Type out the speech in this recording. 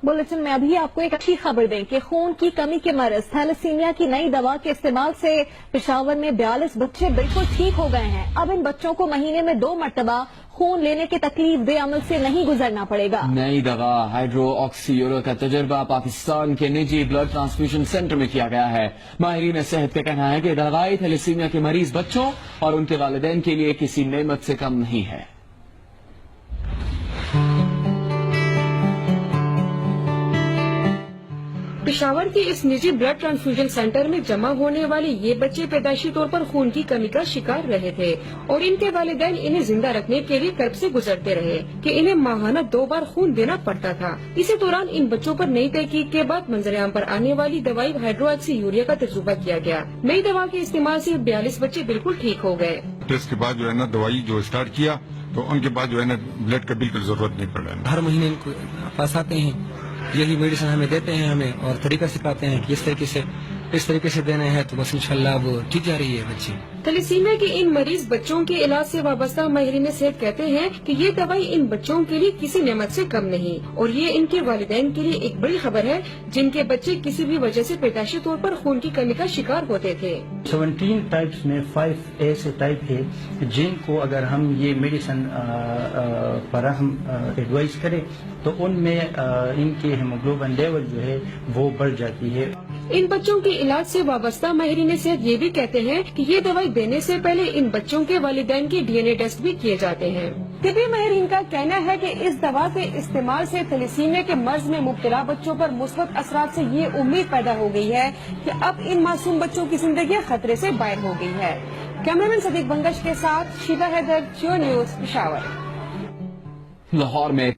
Bulletin में अभी आपको एक अच्छी खबर दें कि खून की कमी के मर्ज थैलेसीमिया की नई दवा के इस्तेमाल से पेशावर में 42 बच्चे बिल्कुल ठीक हो गए हैं। अब इन बच्चों को महीने में 2 मरतबा खून लेने के तकलीफ दे अमल से नहीं गुजरना पड़ेगा। नई दवा हाइड्रोक्सीयूरो का तजुर्बा पाकिस्तान के निजी ब्लड ट्रांसफ्यूजन सेंटर में किया गया है। माहिरीन सेहत का कहना है कि दवाई थैलेसीमिया के मरीज बच्चों और उनके वालिदैन के लिए किसी नेमत से कम नहीं है। पेशावर के इस निजी ब्लड ट्रांसफ्यूजन सेंटर में जमा होने वाले ये बच्चे पैदाइशी तौर पर खून की कमी का शिकार रहे थे और इनके वालिदैन इन्हें जिंदा रखने के लिए कर्ब से गुजरते रहे कि इन्हें माहाना 2 बार खून देना पड़ता था। इसी दौरान इन बच्चों पर नई तहकीक के बाद मंजरेआम पर आने वाली दवाई हाइड्रोक्सीयूरिया का तजुर्बा किया गया। नई दवा के इस्तेमाल से 42 बच्चे बिल्कुल ठीक हो गए। टेस्ट के बाद जो है ना दवाई जो स्टार्ट किया तो उनके बाद जो है ना ब्लड का बिल्कुल जरूरत नहीं पड़ा। हर महीने इनको पास आते हैं, यही मेडिसिन हमें देते हैं हमें और तरीका सिखाते हैं कि इस तरीके से देना है, तो बस इंशाल्लाह वो ठीक जा रही है बच्ची। थैलेसीमिया के इन मरीज बच्चों के इलाज से वाबस्ता माहिरीन सेहत कहते हैं कि ये दवाई इन बच्चों के लिए किसी नेमत से कम नहीं और ये इनके वालिदैन के लिए एक बड़ी खबर है जिनके बच्चे किसी भी वजह से पैदाइशी तौर पर खून की कमी का शिकार होते थे। 17 टाइप्स में 5 ऐसे टाइप है जिनको अगर हम ये मेडिसिन फराहम एडवाइस करें तो उनमें इनके हीमोग्लोबिन लेवल जो है वो बढ़ जाती है। इन बच्चों के इलाज से वाबस्ता माहिरीन सेहत ये भी कहते हैं कि ये दवाई देने से पहले इन बच्चों के वालिदैन के DNA टेस्ट भी किए जाते हैं। तिब्बी माहिरीन का कहना है कि इस दवा के इस्तेमाल से थैलेसीमिया के मर्ज में मुब्तला बच्चों पर मुस्बत असरात से ये उम्मीद पैदा हो गई है कि अब इन मासूम बच्चों की जिंदगी खतरे से बाहर हो गई है। कैमरामैन सदीक बंगश के साथ शीबा हैदर, जियो न्यूज, पेशावर। लाहौर में